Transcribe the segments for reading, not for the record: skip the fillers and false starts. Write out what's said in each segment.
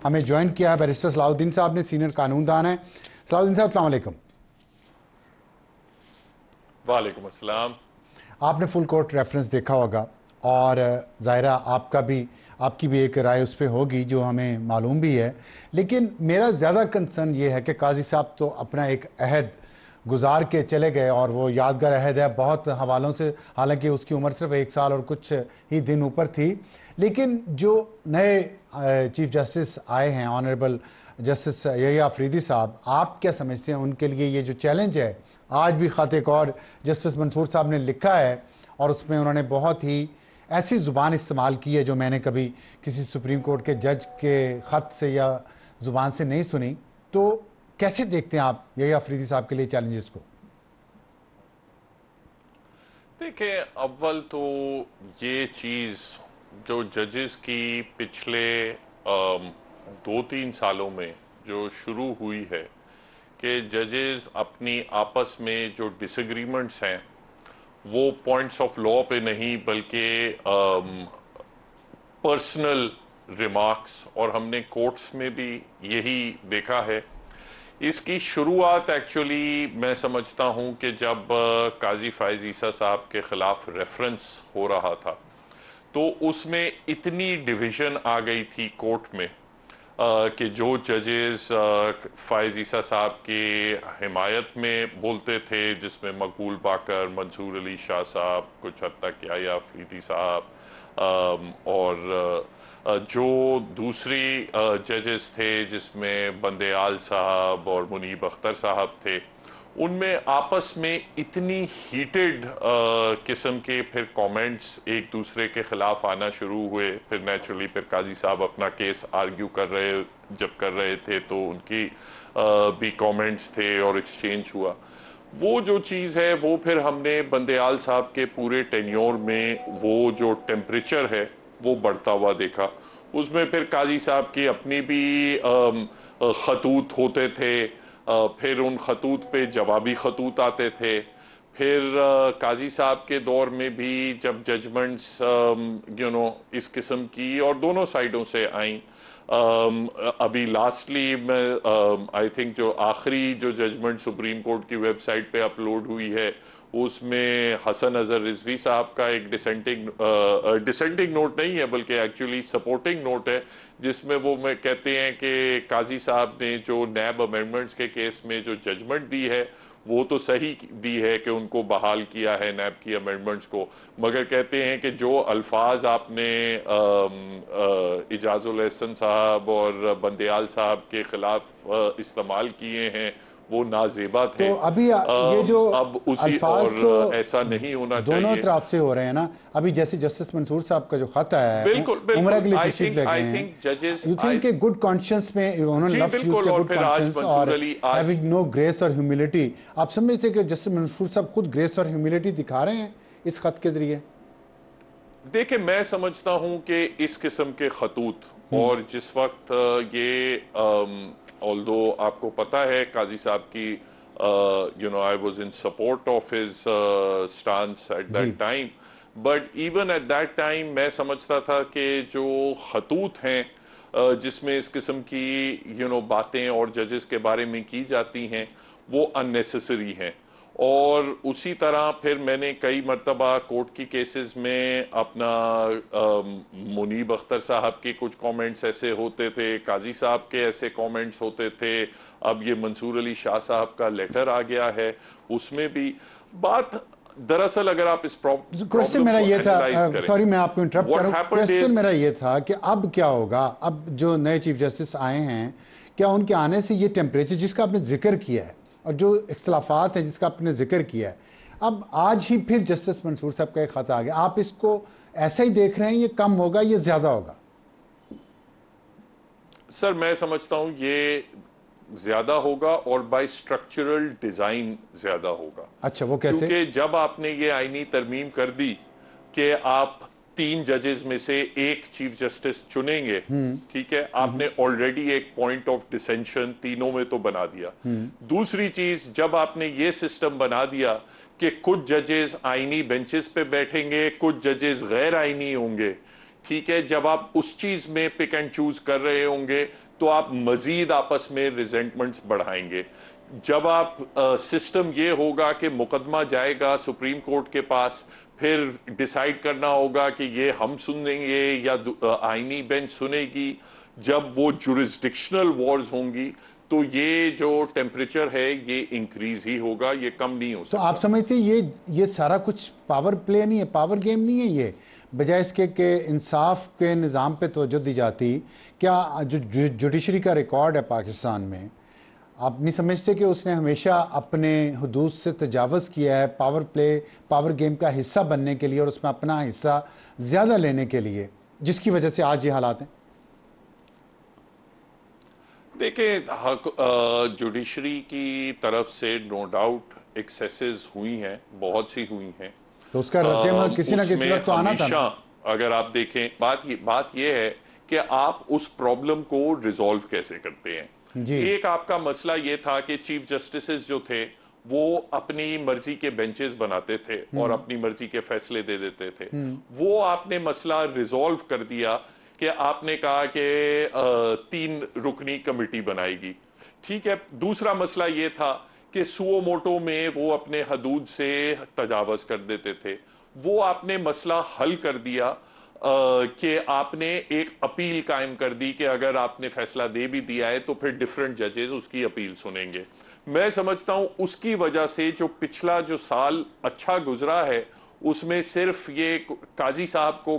हमें ज्वाइन किया है बैरिस्टर सलाहुद्दीन साहब ने, सीनियर कानूनदान है। सलाहुद्दीन साहब अस्सलाम वालेकुम। वालेकुम अस्सलाम। आपने फुल कोर्ट रेफरेंस देखा होगा और ज़ाहिरा आपकी भी एक राय उस पर होगी जो हमें मालूम भी है, लेकिन मेरा ज़्यादा कंसर्न ये है कि काजी साहब तो अपना एक अहद गुजार के चले गए और वो यादगार अहद है बहुत हवालों से, हालांकि उसकी उम्र सिर्फ 1 साल और कुछ ही दिन ऊपर थी। लेकिन जो नए चीफ जस्टिस आए हैं ऑनरेबल जस्टिस यहिया अफरीदी साहब, आप क्या समझते हैं उनके लिए ये जो चैलेंज है? आज भी ख़त एक और जस्टिस मंसूर साहब ने लिखा है और उसमें उन्होंने बहुत ही ऐसी ज़ुबान इस्तेमाल की है जो मैंने कभी किसी सुप्रीम कोर्ट के जज के ख़त से या ज़ुबान से नहीं सुनी। तो कैसे देखते हैं आप यही अफरीदी साहब के लिए चैलेंजेस को? देखिए, अव्वल तो ये चीज़ जो जजेस की पिछले 2-3 सालों में जो शुरू हुई है कि जजेस अपनी आपस में जो डिसएग्रीमेंट्स हैं वो पॉइंट्स ऑफ लॉ पे नहीं बल्कि पर्सनल रिमार्क्स, और हमने कोर्ट्स में भी यही देखा है। इसकी शुरुआत एक्चुअली मैं समझता हूं कि जब काजी फायज ईसा साहब के खिलाफ रेफरेंस हो रहा था तो उसमें इतनी डिवीजन आ गई थी कोर्ट में कि जो जजेस फायज ईसा साहब की हिमायत में बोलते थे, जिसमें मकबूल बाकर, मंसूर अली शाह साहब, कुछ हद तक यहिया अफरीदी साहब, और जो दूसरी जजेस थे जिसमें बंदेयाल साहब और मुनीब अख्तर साहब थे, उनमें आपस में इतनी हीटेड किस्म के फिर कमेंट्स एक दूसरे के खिलाफ आना शुरू हुए। फिर नेचुरली फिर काजी साहब अपना केस आर्ग्यू कर रहे थे तो उनकी भी कमेंट्स थे और एक्सचेंज हुआ। वो जो चीज़ है वो फिर हमने बंदेयाल साहब के पूरे टेन्योर में वो जो टेम्परेचर है वो बढ़ता हुआ देखा। उसमें फिर काजी साहब की अपनी भी खतूत होते थे, फिर उन खतूत पे जवाबी खतूत आते थे। फिर काजी साहब के दौर में भी जब जजमेंट्स इस किस्म की और दोनों साइडों से आई, अभी लास्टली मैं आई थिंक जो आखिरी जो जजमेंट सुप्रीम कोर्ट की वेबसाइट पे अपलोड हुई है उसमें हसन अजहर रिजवी साहब का एक डिसेंटिंग नोट नहीं है बल्कि एक्चुअली सपोर्टिंग नोट है, जिसमें वो मैं कहते हैं कि काजी साहब ने जो नैब अमेंडमेंट्स के केस में जो जजमेंट दी है वो तो सही दी है कि उनको बहाल किया है नैब की अमेंडमेंट्स को, मगर कहते हैं कि जो अल्फाज आपने इजाजुल एहसन साहब और बंदेयाल साहब के खिलाफ इस्तेमाल किए हैं वो नाजेबा थे। तो अभी ये जो अब उसी अल्फाज और तो ऐसा नहीं होना दोनों चाहिए। तरफ से हो रहे हैं ना। अभी जैसे जस्टिस मंसूर साहब का जो खत आया है, बिल्कुल उम्र के लिए आई तशरीफ थिंक ले गए आई हैं, थिंक जजेस यू थिंक गुड कॉन्शियस में उन्होंने जी लफ्ज यूज बिल्कुल, किया, और गुड फिर आज कॉन्शियस और मंसूर अली आज हैविंग नो ग्रेस और ह्यूमिलिटी। आप समझते कि जस्टिस मंसूर साहब खुद ग्रेस और ह्यूमिलिटी दिखा रहे हैं इस खत के जरिए? देखिए, मैं समझता हूं कि इस किस्म के खतूत और जिस वक्त ये ऑल्दो आपको पता है काजी साहब की I was in support of his stance at that time, but even at that time मैं समझता था कि जो खतूत हैं जिसमें इस किस्म की बातें और जजेस के बारे में की जाती हैं वो अननेसेसरी हैं। और उसी तरह फिर मैंने कई मरतबा कोर्ट की केसेस में अपना मुनीब अख्तर साहब के कुछ कमेंट्स ऐसे होते थे, काजी साहब के ऐसे कमेंट्स होते थे, अब ये मंसूर अली शाह साहब का लेटर आ गया है उसमें भी बात। दरअसल अगर आप इस क्वेश्चन मेरा ये था, सॉरी मैं आपको इंटरप्ट करूं, क्वेश्चन मेरा ये था कि अब क्या होगा? अब जो नए चीफ जस्टिस आए हैं, क्या उनके आने से ये टेम्परेचर जिसका आपने जिक्र किया है और जो इख्तलाफात हैं जिसका आपने जिक्र किया है, अब आज ही फिर जस्टिस मंसूर साहब का एक खत आ गया, आप इसको ऐसा ही देख रहे हैं? ये कम होगा, ये ज्यादा होगा? सर मैं समझता हूं ये ज्यादा होगा और बाय स्ट्रक्चरल डिजाइन ज्यादा होगा। अच्छा, वो कैसे? क्योंकि जब आपने ये आईनी तरमीम कर दी कि आप 3 जजेस में से एक चीफ जस्टिस चुनेंगे, ठीक है, आपने ऑलरेडी एक पॉइंट ऑफ डिसेंशन तीनों में तो बना दिया। दूसरी चीज, जब आपने ये सिस्टम बना दिया कि कुछ जजेस आईनी बेंचेस पे बैठेंगे, कुछ जजेस गैर आईनी होंगे, ठीक है, जब आप उस चीज में पिक एंड चूज कर रहे होंगे तो आप मजीद आपस में रिजेंटमेंट्स बढ़ाएंगे। जब आप सिस्टम ये होगा कि मुकदमा जाएगा सुप्रीम कोर्ट के पास, फिर डिसाइड करना होगा कि ये हम सुनेंगे या आईनी बेंच सुनेगी, जब वो जुरिस्डिक्शनल वॉर्स होंगी तो ये जो टेम्परेचर है ये इंक्रीज ही होगा, ये कम नहीं हो सकता। तो आप समझते ये सारा कुछ पावर प्ले नहीं है, पावर गेम नहीं है ये, बजाय इसके के इंसाफ के निज़ाम पे तवज्जो दी जाती। क्या जो जुडिशरी का रिकॉर्ड है पाकिस्तान में, आप नहीं समझते कि उसने हमेशा अपने हुदूद से तजावज़ किया है पावर प्ले, पावर गेम का हिस्सा बनने के लिए और उसमें अपना हिस्सा ज़्यादा लेने के लिए, जिसकी वजह से आज ये हालात हैं? देखिए, जुडिशरी की तरफ से नो डाउट एक्सेसेस हुई हैं, बहुत सी हुई हैं, तो उसका रद्द किसी ना किसी वक्त तो आना था ना। अगर आप देखें, बात ये है कि आप उस प्रॉब्लम को रिजॉल्व कैसे करते हैं। जी। एक आपका मसला ये था कि चीफ जस्टिस जो थे वो अपनी मर्जी के बेंचेस बनाते थे और अपनी मर्जी के फैसले दे देते थे। वो आपने मसला रिजॉल्व कर दिया कि आपने कहा कि 3 रुकनी कमेटी बनाएगी, ठीक है। दूसरा मसला ये था कि सुओ मोटो में वो अपने हदूद से तजावज कर देते थे, वो आपने मसला हल कर दिया कि आपने एक अपील कायम कर दी कि अगर आपने फैसला दे भी दिया है तो फिर डिफरेंट जजेस उसकी अपील सुनेंगे। मैं समझता हूं उसकी वजह से जो पिछला जो साल अच्छा गुजरा है उसमें सिर्फ ये काजी साहब को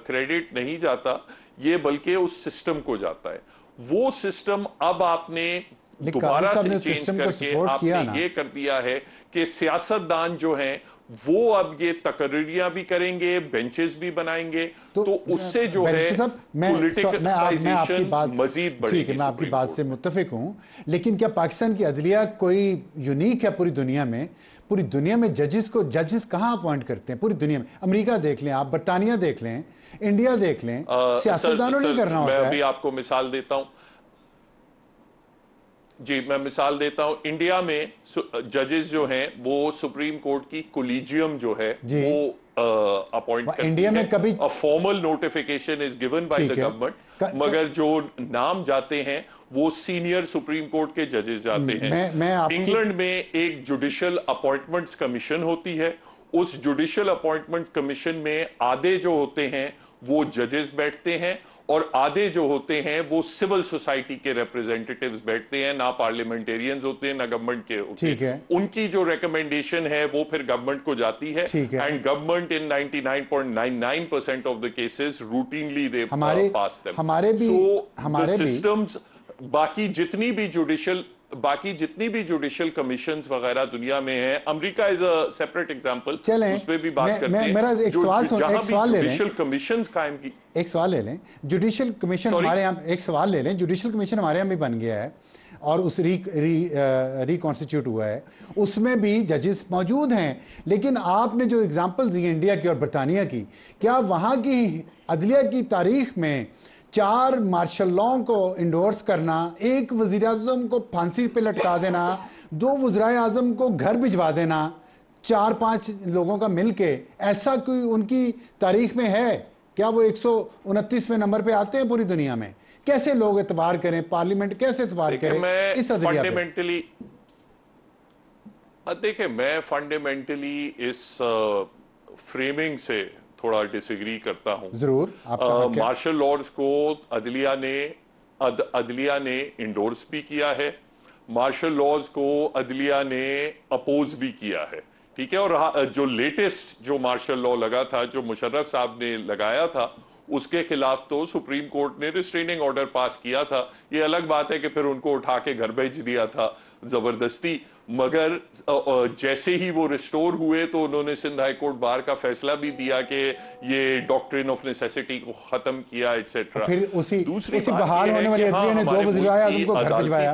क्रेडिट नहीं जाता, ये बल्कि उस सिस्टम को जाता है। वो सिस्टम अब आपने दोबारा से चेंज करके आपने ये कर दिया है कि सियासतदान जो हैं वो अब ये तकरीरियां भी करेंगे, बेंचेस भी बनाएंगे, तो उससे जो है पॉलिटिकलाइजेशन मजीद बढ़ेगी। ठीक है, मैं आपकी बात से मुत्तफिक हूं, लेकिन क्या पाकिस्तान की अदलिया कोई यूनिक है पूरी दुनिया में? पूरी दुनिया में जजेस कहां अपॉइंट करते हैं? पूरी दुनिया में अमेरिका देख लें आप, बरतानिया देख लें, इंडिया देख लें, सियासतदानों ने करना होता है। मैं अभी आपको मिसाल देता हूं जी, मैं मिसाल देता हूं। इंडिया में जजेस जो हैं वो सुप्रीम कोर्ट की कोलिजियम जो है वो अपॉइंट करती है। इंडिया में कभी formal notification is given by the government, मगर जो नाम जाते हैं वो सीनियर सुप्रीम कोर्ट के जजेस जाते हैं। इंग्लैंड में एक जुडिशियल अपॉइंटमेंट्स कमीशन होती है, उस जुडिशियल अपॉइंटमेंट कमीशन में आधे जो होते हैं वो जजेस बैठते हैं और आधे जो होते हैं वो सिविल सोसाइटी के रिप्रेजेंटेटिव्स बैठते हैं, ना पार्लियामेंटेरियंस होते हैं ना गवर्नमेंट के होते हैं। उनकी जो रिकमेंडेशन है वो फिर गवर्नमेंट को जाती है and government in 99.99% of the cases routinely they pass them. हमारे सिस्टम्स बाकी जितनी भी जुडिशियल कमीशंस वगैरह दुनिया में है, America is a separate example, उस पे भी बात करते हैं। मेरा एक सवाल ले लें, जुडिशियल कमीशंस कायम की, एक सवाल ले लें, जुडिशियल कमीशन हमारे यहाँ, एक सवाल ले लें, जुडिशियल कमीशन हमारे यहाँ भी बन गया है और उस रिकॉन्स्टिट्यूट हुआ है, उसमें भी जजेस मौजूद हैं, लेकिन आपने जो एग्जांपल दी इंडिया की और बरतानिया की, क्या वहाँ की अदलिया की तारीख में 4 मार्शल लॉ को इंडोर्स करना, एक वजीर आजम को फांसी पे लटका देना, 2 वज़राए आजम को घर भिजवा देना, 4-5 लोगों का मिलके, ऐसा कोई उनकी तारीख में है? क्या वो 129वें नंबर पे आते हैं पूरी दुनिया में? कैसे लोग एतबार करें, पार्लियामेंट कैसे एतबार करे इस अदलिया पे? देखिए, मैं फंडामेंटली इस फ्रेमिंग से थोड़ा डिसएग्री करता हूं। जरूर, मार्शल लॉज को अदलिया ने इंडोर्स भी किया है, मार्शल लॉज को अदलिया ने अपोज भी किया है, ठीक है। और जो लेटेस्ट जो मार्शल लॉ लगा था, जो मुशर्रफ साहब ने लगाया था, उसके खिलाफ तो सुप्रीम कोर्ट ने रिस्ट्रेनिंग ऑर्डर पास किया था। ये अलग बात है कि फिर उनको उठा के घर भेज दिया था जबरदस्ती, मगर जैसे ही वो रिस्टोर हुए तो उन्होंने सिंध हाई कोर्ट बार का फैसला भी दिया कि ये डॉक्ट्रिन ऑफ नेसेसिटी को खत्म किया, एटसेट्रा। फिर दूसरी बहाल होने वाली अदलिया ने 2 वज़ीर आज़म को घर भिजवाया।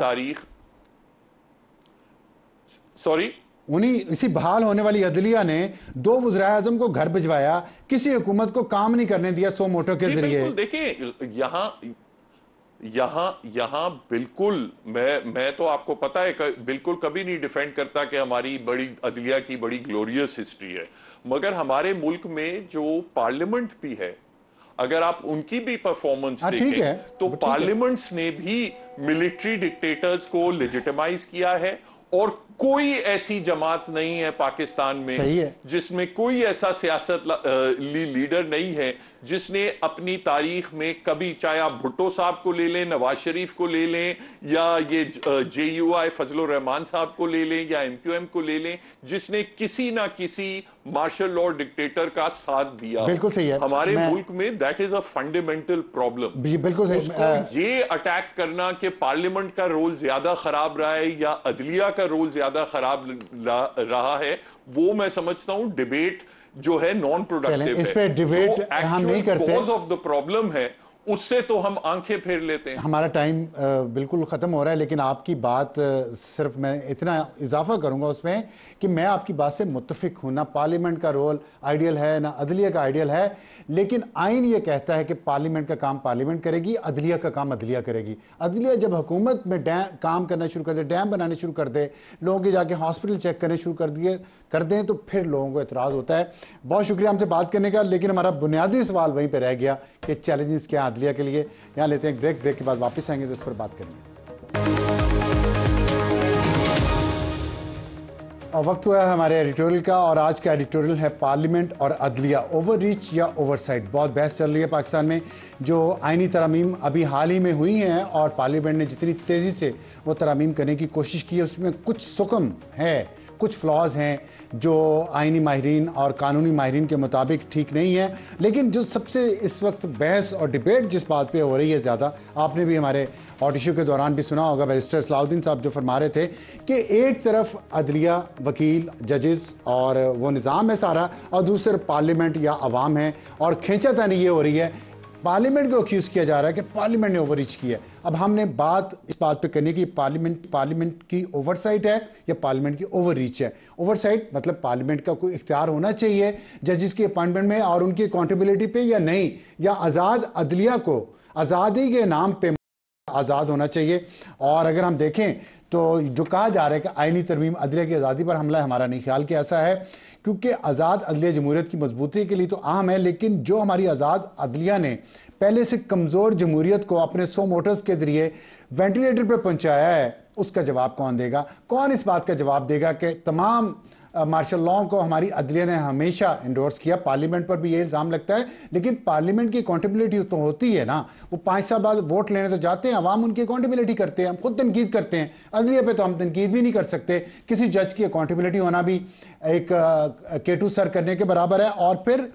इसी बहाल होने वाली अदलिया ने 2 वज़ीर आज़म को घर भिजवाया, किसी हुकूमत को काम नहीं करने दिया सो मोटो के जरिए। देखिए, यहां बिल्कुल मैं तो आपको पता है बिल्कुल कभी नहीं डिफेंड करता कि हमारी बड़ी अदलिया की बड़ी ग्लोरियस हिस्ट्री है, मगर हमारे मुल्क में जो पार्लियामेंट भी है, अगर आप उनकी भी परफॉर्मेंस ठीक है, देखें तो पार्लियामेंट्स ने भी मिलिट्री डिक्टेटर्स को लेजिटिमाइज किया है, और कोई ऐसी जमात नहीं है पाकिस्तान में सही है, जिसमें कोई ऐसा सियासत लीडर नहीं है जिसने अपनी तारीख में कभी, चाहे आप भुट्टो साहब को ले लें, नवाज शरीफ को ले लें, या ये JUI फजलुर रहमान साहब को ले लें, या MQM को ले लें, जिसने किसी ना किसी मार्शल लॉ डिक्टेटर का साथ दिया। बिल्कुल सही है। हमारे मुल्क में that is a fundamental problem. बिल्कुल सही। ये अटैक करना कि पार्लियामेंट का रोल ज्यादा खराब रहा है या अदलिया का रोल ज्यादा खराब रहा है, वो मैं समझता हूं डिबेट जो है नॉन प्रोडक्टिव है। इस पे डिबेट हम नहीं करते। कॉज ऑफ द प्रॉब्लम है, उससे तो हम आंखें फेर लेते हैं। हमारा टाइम बिल्कुल ख़त्म हो रहा है, लेकिन आपकी बात सिर्फ मैं इतना इजाफा करूंगा उसमें कि मैं आपकी बात से मुत्तफिक हूँ। ना पार्लियामेंट का रोल आइडियल है, ना अदलिया का आइडियल है, लेकिन आइन ये कहता है कि पार्लियामेंट का काम पार्लियामेंट करेगी, अदलिया का काम अदलिया करेगी। अदलिया जब हुकूमत में काम करना शुरू कर दे, डैम बनाने शुरू कर दे, लोगों के जाके हॉस्पिटल चेक करने शुरू कर दें, तो फिर लोगों को एतराज़ होता है। बहुत शुक्रिया हमसे बात करने का, लेकिन हमारा बुनियादी सवाल वहीं पर रह गया कि चैलेंजेस क्या अदलिया के लिए। यहाँ लेते हैं ब्रेक के बाद वापस आएंगे तो इस पर बात करेंगे। और वक्त हुआ है हमारे एडिटोरियल का, और आज का एडिटोरियल है पार्लियामेंट और अदलिया, ओवर रीच या ओवरसाइट। बहुत बहस चल रही है पाकिस्तान में। जो आइनी तरामीम अभी हाल ही में हुई हैं और पार्लियामेंट ने जितनी तेज़ी से वो तरामीम करने की कोशिश की है, उसमें कुछ सुकम है, कुछ फ्लॉज हैं जो आइनी माहिरीन और कानूनी माहिरीन के मुताबिक ठीक नहीं है। लेकिन जो सबसे इस वक्त बहस और डिबेट जिस बात पे हो रही है ज़्यादा, आपने भी हमारे हॉट इशू के दौरान भी सुना होगा, बैरिस्टर सलाउद्दीन साहब जो फरमा रहे थे कि एक तरफ अदलिया, वकील, जजेस और वो निज़ाम है सारा, और दूसरी तरफ पार्लियामेंट या अवाम है, और खींचातानी ये हो रही है, पार्लियामेंट को अक्यूज़ किया जा रहा है कि पार्लियामेंट ने ओवररीच किया है। अब हमने बात इस बात पे करनी कि पार्लियामेंट की ओवरसाइट है या पार्लियामेंट की ओवररीच है। ओवरसाइट मतलब पार्लियामेंट का कोई इख्तियार होना चाहिए जजिस की अपॉइंटमेंट में और उनकी अकाउंटेबिलिटी पे, या नहीं, या आज़ाद अदलिया को आज़ादी के नाम पे आज़ाद होना चाहिए। और अगर हम देखें तो जो कहा जा रहा है कि आइनी तरमीम अदलिया की आज़ादी पर हमला है, हमारा नहीं ख्याल कि ऐसा है, क्योंकि आज़ाद अदलिया जमहूरियत की मजबूती के लिए तो अहम है, लेकिन जो हमारी आज़ाद अदलिया ने पहले से कमज़ोर जमहूरियत को अपने 100 मोटर्स के ज़रिए वेंटिलेटर पर पहुंचाया है, उसका जवाब कौन देगा? कौन इस बात का जवाब देगा कि तमाम मार्शल लॉ को हमारी अदलिया ने हमेशा इंडोर्स किया? पार्लियामेंट पर भी ये इल्ज़ाम लगता है, लेकिन पार्लियामेंट की अकाउंटेबिलिटी तो होती है ना। वो 5 साल बाद वोट लेने तो जाते हैं, अवाम उनकी अकाउंटेबिलिटी करते हैं, हम खुद तनकीद करते हैं। अदलिया पे तो हम तनकीद भी नहीं कर सकते। किसी जज की अकाउंटेबिलिटी होना भी एक केटू सर करने के बराबर है। और फिर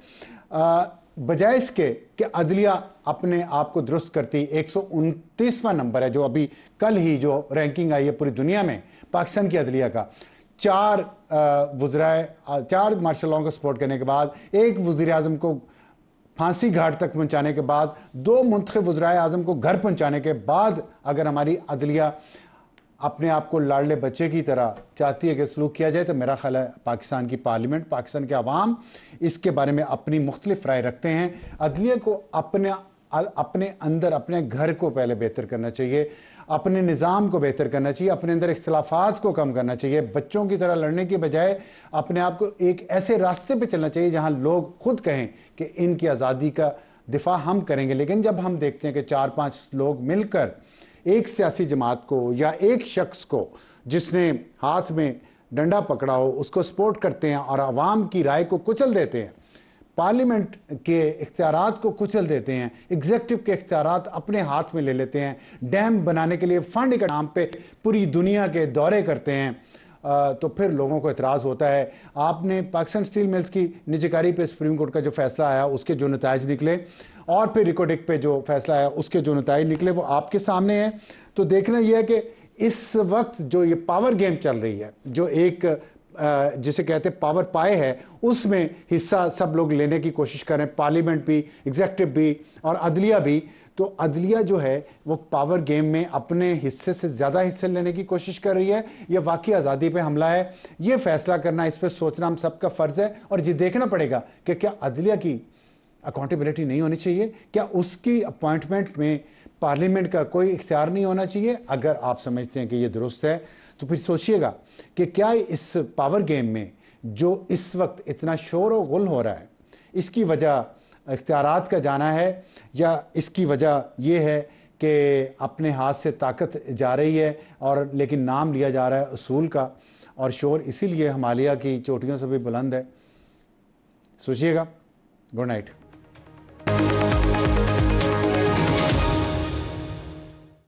बजाय इसके कि अदलिया अपने आप को दुरुस्त करती, 129वां नंबर है जो अभी कल ही जो रैंकिंग आई है पूरी दुनिया में पाकिस्तान की अदलिया का, 4 मार्शल लॉ को सपोर्ट करने के बाद, 1 वज़ीर आज़म को फांसी घाट तक पहुंचाने के बाद, 2 मुंतखब वज़ीर आज़म को घर पहुंचाने के बाद, अगर हमारी अदलिया अपने आप को लाडले बच्चे की तरह चाहती है कि सलूक किया जाए, तो मेरा ख्याल है पाकिस्तान की पार्लियामेंट, पाकिस्तान के अवाम इसके बारे में अपनी मुख्तलिफ राय रखते हैं। अदलिया को अपने अंदर अपने घर को पहले बेहतर करना चाहिए, अपने निज़ाम को बेहतर करना चाहिए, अपने अंदर इख्तिलाफात को कम करना चाहिए। बच्चों की तरह लड़ने की बजाय अपने आप को एक ऐसे रास्ते पे चलना चाहिए जहां लोग खुद कहें कि इनकी आज़ादी का दिफा हम करेंगे। लेकिन जब हम देखते हैं कि 4-5 लोग मिलकर एक सियासी जमात को या एक शख्स को जिसने हाथ में डंडा पकड़ा हो उसको सपोर्ट करते हैं और आवाम की राय को कुचल देते हैं, पार्लियामेंट के इख्तियारात को कुचल देते हैं, एग्जीक्यूटिव के इख्तियारात अपने हाथ में ले लेते हैं, डैम बनाने के लिए फंड के नाम पे पूरी दुनिया के दौरे करते हैं, तो फिर लोगों को एतराज़ होता है। आपने पाकिस्तान स्टील मिल्स की निजीकारी पे सुप्रीम कोर्ट का जो फैसला आया उसके जो नताइज निकले, और फिर रिकोडिक पे जो फैसला आया उसके जो नताइज निकले, वो आपके सामने है। तो देखना यह है कि इस वक्त जो ये पावर गेम चल रही है, जो एक जिसे कहते हैं पावर पाए है, उसमें हिस्सा सब लोग लेने की कोशिश कर रहे हैं, पार्लियामेंट भी, एग्जीक्यूटिव भी और अदलिया भी। तो अदलिया जो है वो पावर गेम में अपने हिस्से से ज़्यादा हिस्से लेने की कोशिश कर रही है। ये वाकई आज़ादी पे हमला है, ये फैसला करना, इस पर सोचना हम सबका फ़र्ज़ है। और ये देखना पड़ेगा कि क्या अदलिया की अकाउंटेबिलिटी नहीं होनी चाहिए, क्या उसकी अपॉइंटमेंट में पार्लियामेंट का कोई इख्तियार नहीं होना चाहिए? अगर आप समझते हैं कि ये दुरुस्त है तो फिर सोचिएगा कि क्या इस पावर गेम में जो इस वक्त इतना शोर और गुल हो रहा है, इसकी वजह इख्तियारात का जाना है, या इसकी वजह यह है कि अपने हाथ से ताकत जा रही है और लेकिन नाम लिया जा रहा है उसूल का, और शोर इसीलिए हिमालय की चोटियों से भी बुलंद है। सोचिएगा। Good night.